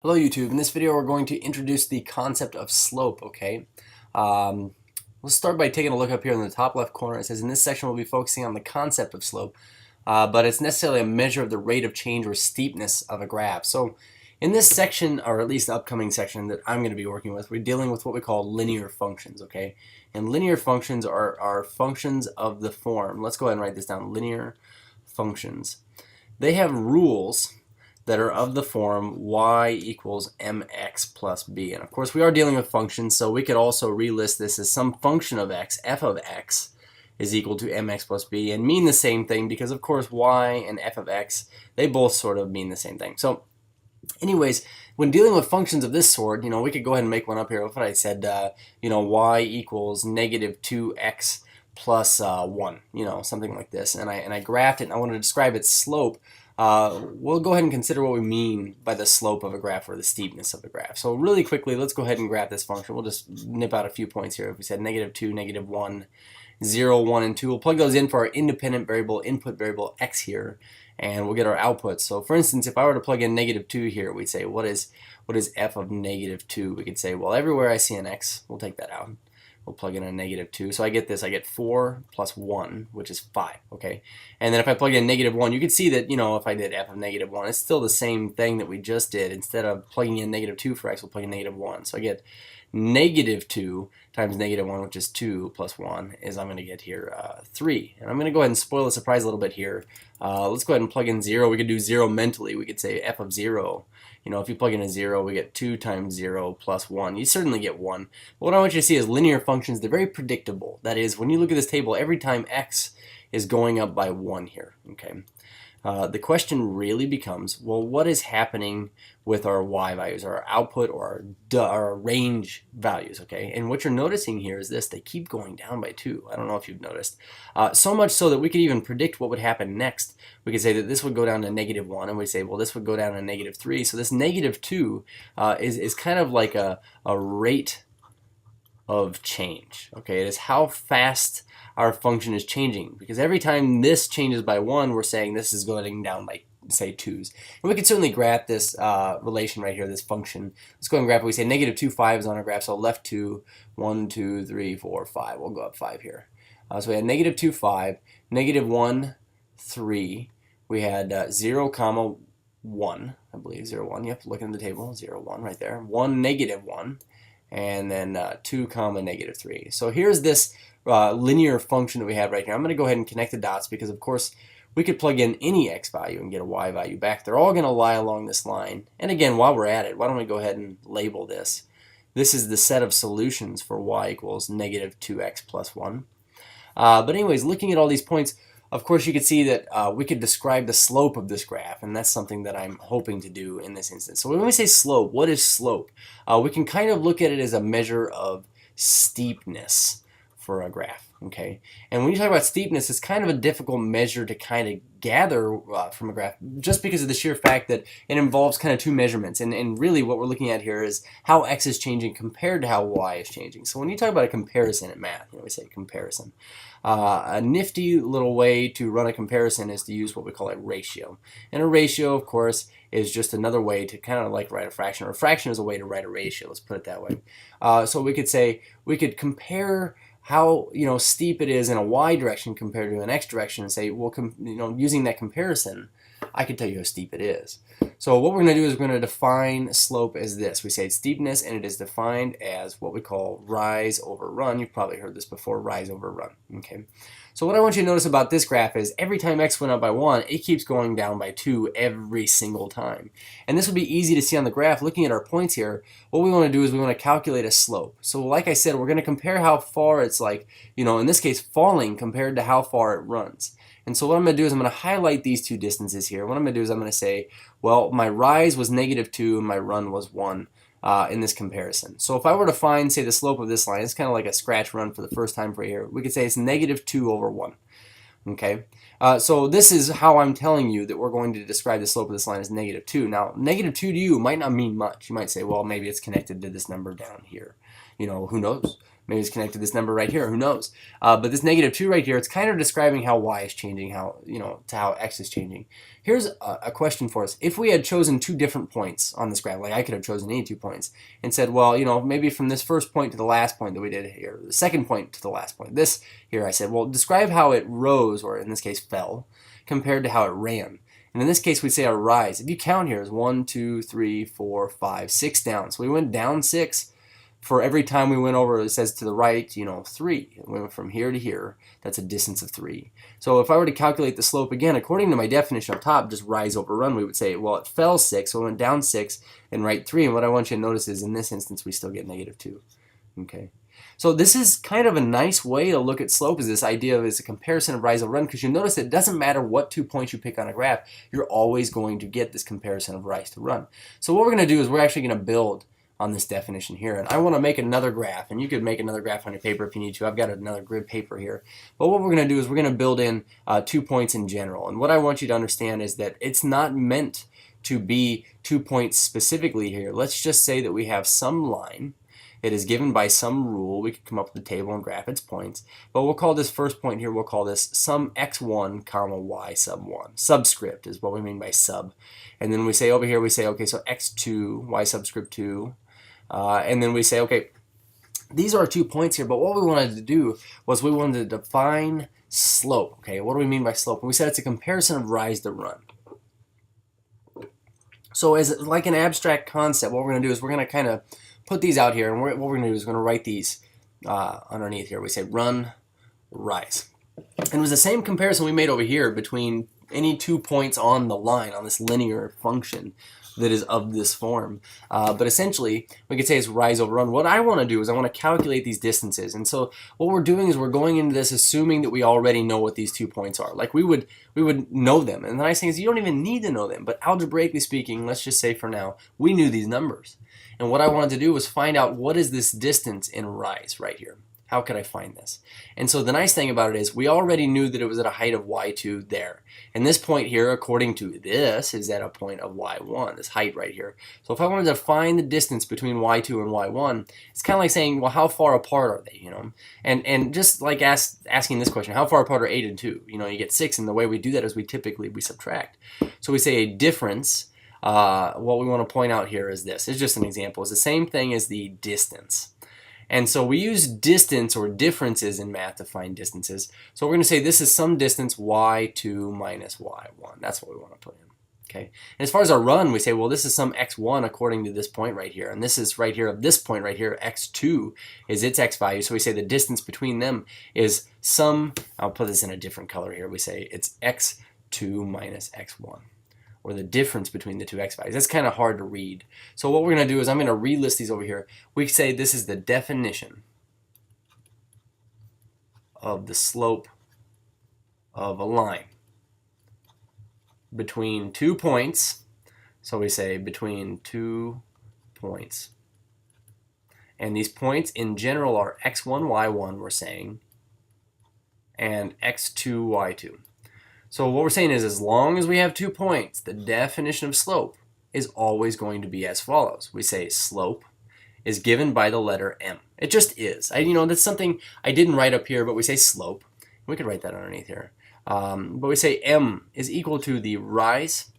Hello YouTube. In this video we're going to introduce the concept of slope, okay? Let's start by taking a look up here in the top left corner. It says in this section we'll be focusing on the concept of slope, but it's necessarily a measure of the rate of change or steepness of a graph. So in this section, or at least the upcoming section that I'm going to be working with, we're dealing with what we call linear functions, okay? And linear functions are functions of the form. Let's go ahead and write this down. Linear functions. They have rules that are of the form y equals mx plus b. And of course we are dealing with functions, so we could also relist this as some function of x, f of x, is equal to mx plus b, and mean the same thing because of course y and f of x, they both sort of mean the same thing. So anyways, when dealing with functions of this sort, we could go ahead and make one up here. What I said, y equals negative 2x plus 1, something like this, and I graphed it and I want to describe its slope. We'll go ahead and consider what we mean by the slope of a graph or the steepness of a graph. So really quickly, let's go ahead and graph this function. We'll just nip out a few points here. If we said negative 2, negative 1, 0, 1, and 2, we'll plug those in for our independent variable, input variable x here, and we'll get our outputs. So for instance, if I were to plug in negative 2 here, we'd say, what is f of negative 2? We could say, well, everywhere I see an x, we'll take that out. We'll plug in a negative 2. So I get this. I get 4 plus 1, which is 5. Okay. And then if I plug in negative 1, you can see that, if I did f of negative 1, it's still the same thing that we just did. Instead of plugging in negative 2 for x, we'll plug in negative 1. So I get negative 2 times negative 1, which is 2 plus 1, is I'm going to get here 3. And I'm going to go ahead and spoil the surprise a little bit here. Let's go ahead and plug in 0. We could do 0 mentally. We could say f of 0. If you plug in a 0, we get 2 times 0 plus 1. You certainly get 1. But what I want you to see is linear functions. They're very predictable. That is, when you look at this table, every time x is going up by 1 here. Okay. The question really becomes, well, what is happening with our y values, our output, or our range values, okay? And what you're noticing here is this: they keep going down by 2. I don't know if you've noticed. So much so that we could even predict what would happen next. We could say that this would go down to negative 1, and we say, well, this would go down to negative 3. So this negative 2 is kind of like a rate of change, okay? It is how fast our function is changing, because every time this changes by 1, we're saying this is going down by, say, 2's. And we can certainly graph this relation right here, this function. Let's go ahead and graph it. We say negative 2, 5 is on our graph, so left 2, 1, 2, 3, 4, 5. We'll go up 5 here. So we had negative 2, 5, negative 1, 3. We had 0, comma 1, I believe, 0, 1. You have to look in the table, 0, 1 right there. 1, negative 1. And then 2 comma negative 3. So here's this linear function that we have right here. I'm going to go ahead and connect the dots because, of course, we could plug in any x value and get a y value back. They're all going to lie along this line. And again, while we're at it, why don't we go ahead and label this? This is the set of solutions for y equals negative 2x plus 1. But anyways, looking at all these points, of course, you could see that we could describe the slope of this graph, and that's something that I'm hoping to do in this instance. So when we say slope, what is slope? We can kind of look at it as a measure of steepness for a graph, okay? And when you talk about steepness, it's kind of a difficult measure to kind of gather from a graph, just because of the sheer fact that it involves kind of two measurements. And really what we're looking at here is how x is changing compared to how y is changing. So when you talk about a comparison in math, we say comparison. A nifty little way to run a comparison is to use what we call a ratio. And a ratio, of course, is just another way to kind of like write a fraction. Or a fraction is a way to write a ratio, let's put it that way. So we could say, we could compare how steep it is in a y direction compared to an x direction and say, well, using that comparison, I can tell you how steep it is. So what we're going to do is we're going to define slope as this. We say it's steepness, and it is defined as what we call rise over run. You've probably heard this before, rise over run. Okay. So what I want you to notice about this graph is every time x went up by 1, it keeps going down by 2 every single time. And this would be easy to see on the graph. Looking at our points here, what we want to do is we want to calculate a slope. So like I said, we're going to compare how far it's like, in this case, falling compared to how far it runs. And so what I'm going to do is I'm going to highlight these two distances here. What I'm going to do is I'm going to say, well, my rise was negative 2 and my run was 1 in this comparison. So if I were to find, say, the slope of this line, it's kind of like a scratch run for the first time for here. We could say it's negative 2 over 1. Okay. So this is how I'm telling you that we're going to describe the slope of this line as -2. Now, -2 to you might not mean much. You might say, well, maybe it's connected to this number down here. You know, who knows? Maybe it's connected to this number right here. Who knows? But this -2 right here, it's kind of describing how y is changing, how, you know, to how x is changing. Here's a question for us. If we had chosen two different points on this graph, like I could have chosen any 2 points, and said, well, you know, maybe from this first point to the last point that we did here, the second point to the last point, this here, I said, well, describe how it rose, or in this case fell, compared to how it ran. And in this case, we say our rise. If you count here, is 1, 2, 3, 4, 5, 6 down. So we went down 6. For every time we went over, it says to the right, you know, 3. We went from here to here. That's a distance of 3. So if I were to calculate the slope again, according to my definition up top, just rise over run, we would say, well, it fell 6, so it went down 6, and right 3. And what I want you to notice is in this instance, we still get -2. Okay. So this is kind of a nice way to look at slope, is this idea of it's a comparison of rise over run, because you notice that it doesn't matter what 2 points you pick on a graph, you're always going to get this comparison of rise to run. So what we're going to do is we're actually going to build on this definition here, and I want to make another graph, and you could make another graph on your paper if you need to. I've got another grid paper here, but what we're going to do is we're going to build in 2 points in general, and what I want you to understand is that it's not meant to be 2 points specifically here. Let's just say that we have some line. It is given by some rule. We could come up with a table and graph its points, but we'll call this first point here, we'll call this sum x1 comma y sub 1. Subscript is what we mean by sub. And then we say over here, we say, okay, so x2, y subscript 2, and then we say, okay, these are 2 points here, but what we wanted to do was we wanted to define slope. Okay, what do we mean by slope? And we said it's a comparison of rise to run. So as like an abstract concept, what we're going to do is we're going to kind of put these out here, and what we're going to do is we're going to write these underneath here. We say run, rise. And it was the same comparison we made over here between any 2 points on the line, on this linear function that is of this form. But essentially, we could say it's rise over run. What I want to do is I want to calculate these distances. And so what we're doing is we're going into this assuming that we already know what these 2 points are. Like we would know them. And the nice thing is you don't even need to know them. But algebraically speaking, let's just say for now, we knew these numbers. And what I wanted to do was find out what is this distance in rise right here. How could I find this? And so the nice thing about it is we already knew that it was at a height of y2 there. And this point here, according to this, is at a point of y1, this height right here. So if I wanted to find the distance between y2 and y1, it's kind of like saying, well, how far apart are they, you know? And just like asking this question, how far apart are 8 and 2? You know, you get 6, and the way we do that is we subtract. So we say a difference, what we want to point out here is this. It's just an example. It's the same thing as the distance. And so we use distance or differences in math to find distances. So we're going to say this is some distance y2 minus y1. That's what we want to put in. Okay. And as far as our run, we say, well, this is some x1 according to this point right here. And this is right here, of this point right here, x2 is its x value. So we say the distance between them is some, I'll put this in a different color here. We say it's x2 minus x1. Or the difference between the 2 x values. That's kind of hard to read. So what we're going to do is I'm going to relist these over here. We say this is the definition of the slope of a line between 2 points. So we say between 2 points. And these points in general are x1, y1, we're saying, and x2, y2. So what we're saying is as long as we have 2 points, the definition of slope is always going to be as follows. We say slope is given by the letter m. It just is. You know, that's something I didn't write up here, but we say slope. We could write that underneath here. But we say m is equal to the rise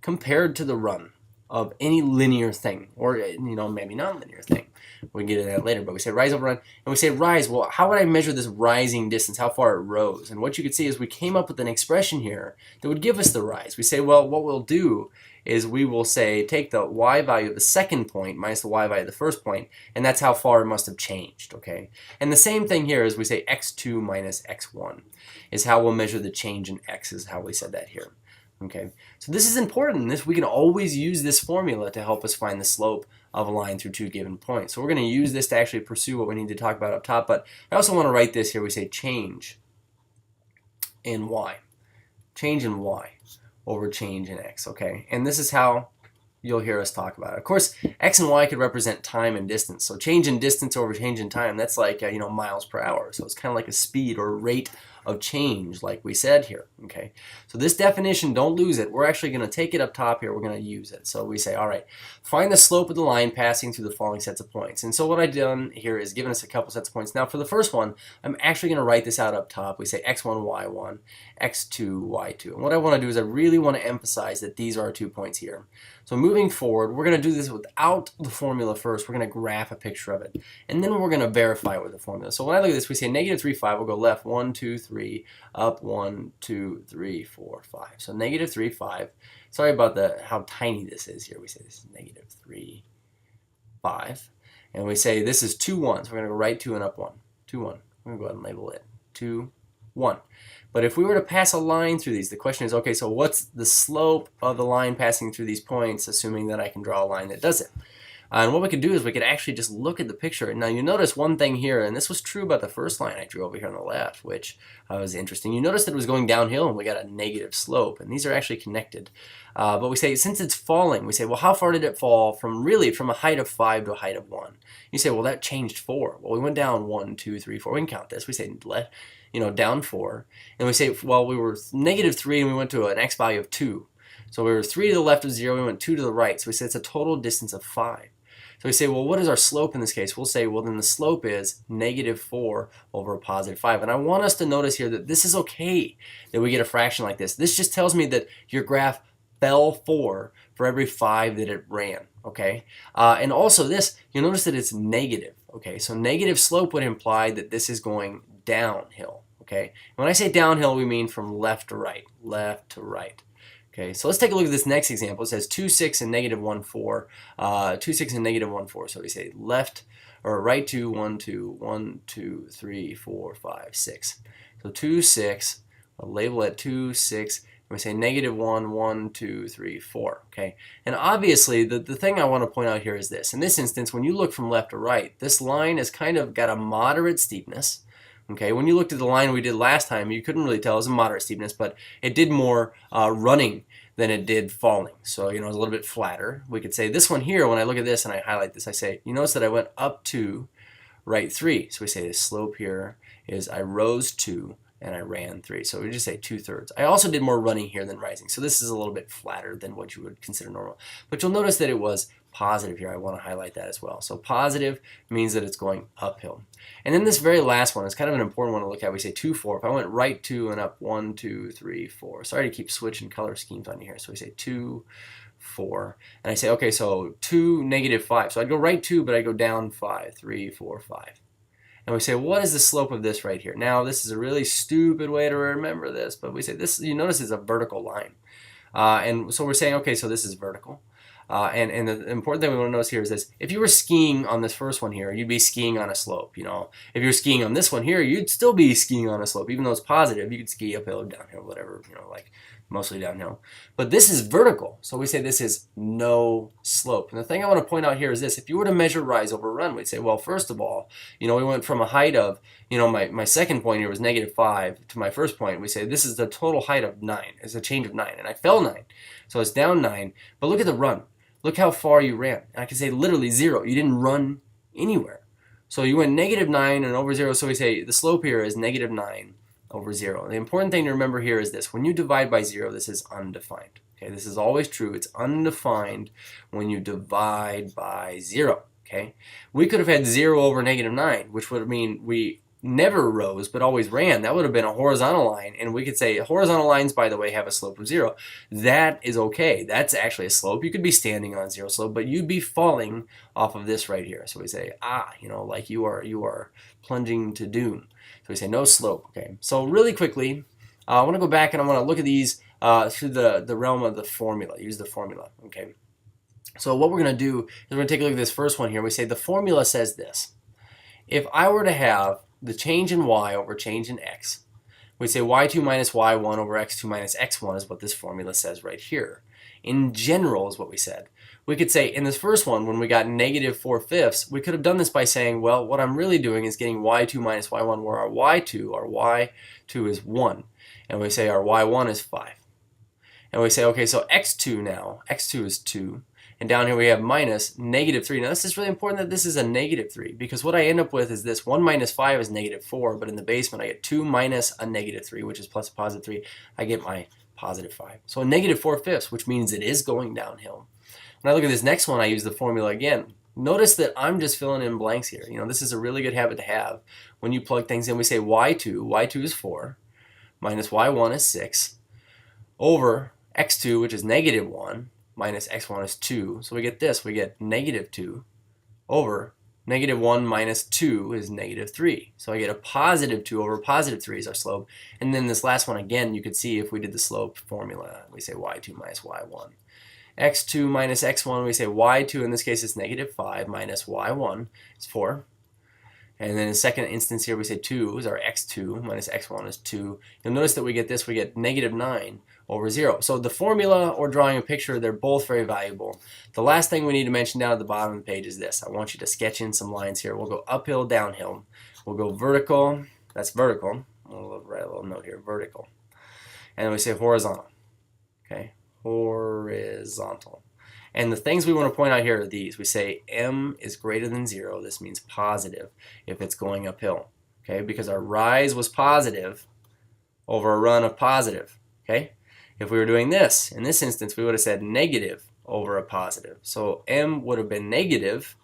compared to the run of any linear thing, or, you know, maybe non-linear thing. We can get into that later, but we say rise over run, and we say rise. Well, how would I measure this rising distance, how far it rose? And what you could see is we came up with an expression here that would give us the rise. We say, well, what we'll do is we will say take the y value of the second point minus the y value of the first point, and that's how far it must have changed, okay? And the same thing here is we say x2 minus x1 is how we'll measure the change in x, is how we said that here. Okay, so this is important. We can always use this formula to help us find the slope of a line through 2 given points. So we're going to use this to actually pursue what we need to talk about up top, but I also want to write this here. We say change in y. Change in y over change in x, okay? And this is how you'll hear us talk about it. Of course, x and y could represent time and distance. So change in distance over change in time, that's like, you know, miles per hour. So it's kind of like a speed or rate of change, like we said here. Okay, so this definition, don't lose it. We're actually going to take it up top here. We're going to use it. So we say, all right, find the slope of the line passing through the following sets of points. And so what I've done here is given us a couple sets of points. Now for the first one, I'm actually going to write this out up top. We say x1, y1, x2, y2. And what I want to do is I really want to emphasize that these are our 2 points here. So moving forward, we're going to do this without the formula first. We're going to graph a picture of it. And then we're going to verify it with the formula. So when I look at this, we say negative 3, 5. We'll go left 1, 2, 3, up 1, 2, 3, 4, 5. So negative 3, 5. Sorry about how tiny this is here. We say this is negative 3, 5. And we say this is 2 1s. We're going to go right 2 and up 1. 2, 1. We're going to go ahead and label it 2, 1. But if we were to pass a line through these, the question is, okay, so what's the slope of the line passing through these points, assuming that I can draw a line that does it? And what we could do is we could actually just look at the picture. Now you notice one thing here, and this was true about the first line I drew over here on the left, which was interesting. You notice that it was going downhill and we got a negative slope, and these are actually connected. But we say, since it's falling, we say, well, how far did it fall from a height of 5 to a height of 1? You say, well, that changed 4. Well, we went down 1, 2, 3, 4. We can count this. We say, down 4. And we say, well, we were negative 3 and we went to an x value of 2. So we were 3 to the left of 0, we went 2 to the right. So we say it's a total distance of 5. So we say, well, what is our slope in this case? We'll say, well, then the slope is negative 4 over a positive 5. And I want us to notice here that this is okay that we get a fraction like this. This just tells me that your graph fell 4 for every 5 that it ran, okay? And also this, you'll notice that it's negative, okay? So negative slope would imply that this is going downhill, okay? When I say downhill, we mean from left to right, left to right. Okay, so let's take a look at this next example. It says 2, 6, and negative 1, 4. 2, 6, and negative 1, 4. So we say left or right 2, 1, 2, 1, 2, 3, 4, 5, 6. So 2, 6, I'll label it 2, 6, and we say negative 1, 1, 2, 3, 4. Okay, and obviously the thing I want to point out here is this. In this instance, when you look from left to right, this line has kind of got a moderate steepness. Okay, when you looked at the line we did last time, you couldn't really tell it was a moderate steepness, but it did more running than it did falling. So, it was a little bit flatter. We could say this one here, when I look at this and I highlight this, I say, you notice that I went up 2, right 3. So we say the slope here is I rose 2 and I ran 3. So we just say 2/3. I also did more running here than rising. So this is a little bit flatter than what you would consider normal. But you'll notice that it was positive here. I want to highlight that as well. So positive means that it's going uphill. And then this very last one is kind of an important one to look at. We say 2, 4. If I went right 2 and up 1, 2, 3, 4. Sorry to keep switching color schemes on you here. So we say 2, 4. And I say, okay, so 2, negative 5. So I'd go right 2, but I go down 5, 3, 4, 5. And we say, what is the slope of this right here? Now, this is a really stupid way to remember this, but we say this, you notice it's a vertical line. And so we're saying, okay, so this is vertical. And the important thing we want to notice here is this. If you were skiing on this first one here, you'd be skiing on a slope. If you were skiing on this one here, you'd still be skiing on a slope. Even though it's positive, you could ski uphill or downhill, whatever, like mostly downhill. But this is vertical, so we say this is no slope. And the thing I want to point out here is this. If you were to measure rise over run, we'd say, well, first of all, we went from a height of, my second point here was negative 5 to my first point. We say this is the total height of 9. It's a change of 9, and I fell 9. So it's down 9. But look at the run. Look how far you ran. And I can say literally 0. You didn't run anywhere. So you went negative 9 and over 0. So we say the slope here is negative 9 over 0. The important thing to remember here is this. When you divide by 0, this is undefined. Okay, this is always true. It's undefined when you divide by 0. Okay, we could have had 0 over negative 9, which would mean we never rose but always ran. That would have been a horizontal line, and we could say horizontal lines, by the way, have a slope of 0. That is okay. That's actually a slope. You could be standing on 0 slope, but you'd be falling off of this right here. So we say, like you are plunging to doom. So we say no slope. Okay, so really quickly, I want to go back and I want to look at these through the realm of the formula. Use the formula. Okay, so what we're going to do is we're going to take a look at this first one here. We say the formula says this. If I were to have the change in y over change in x, we say y2 minus y1 over x2 minus x1 is what this formula says right here. In general is what we said. We could say in this first one, when we got negative 4/5, we could have done this by saying, well, what I'm really doing is getting y2 minus y1, where our y2 is 1. And we say our y1 is 5. And we say, okay, so x2 now, x2 is 2. And down here we have minus -3. Now this is really important that this is a -3, because what I end up with is this: 1 minus 5 is -4, but in the basement I get 2 minus a -3, which is plus a +3. I get my +5. So a -4/5, which means it is going downhill. When I look at this next one, I use the formula again. Notice that I'm just filling in blanks here. You know, this is a really good habit to have. When you plug things in, we say y2 is 4, minus y1 is 6, over x2, which is -1, minus x1 is 2. So we get this. We get -2 over -1 minus 2 is -3. So I get a +2 over +3 is our slope. And then this last one, again, you could see if we did the slope formula, we say y2 minus y1. x2 minus x1, we say y2, in this case it's -5, minus y1 is 4. And then in the second instance here we say 2 is our x2, minus x1 is 2. You'll notice that we get this, we get -9 over 0. So the formula or drawing a picture, they're both very valuable. The last thing we need to mention down at the bottom of the page is this. I want you to sketch in some lines here. We'll go uphill, downhill. We'll go vertical, that's vertical. We'll write a little note here, vertical. And then we say horizontal, okay? Horizontal. And the things we want to point out here are these. We say m is greater than 0. This means positive if it's going uphill, okay? Because our rise was positive over a run of positive, okay? If we were doing this, in this instance, we would have said negative over a positive. So m would have been negative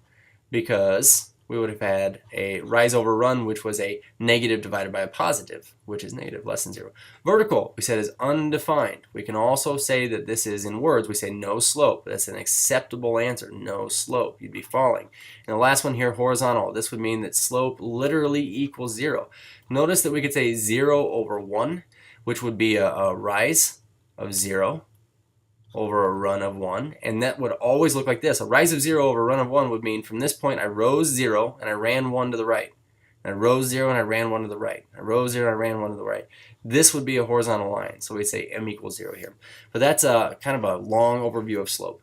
because we would have had a rise over run, which was a negative divided by a positive, which is negative, less than 0. Vertical, we said, is undefined. We can also say that this is, in words, we say no slope. That's an acceptable answer, no slope. You'd be falling. And the last one here, horizontal. This would mean that slope literally equals 0. Notice that we could say 0 over 1, which would be a rise of 0 over a run of 1, and that would always look like this. A rise of 0 over a run of 1 would mean from this point I rose 0 and I ran 1 to the right. And I rose 0 and I ran 1 to the right. I rose 0 and I ran 1 to the right. This would be a horizontal line, so we say m equals 0 here. But that's kind of a long overview of slope.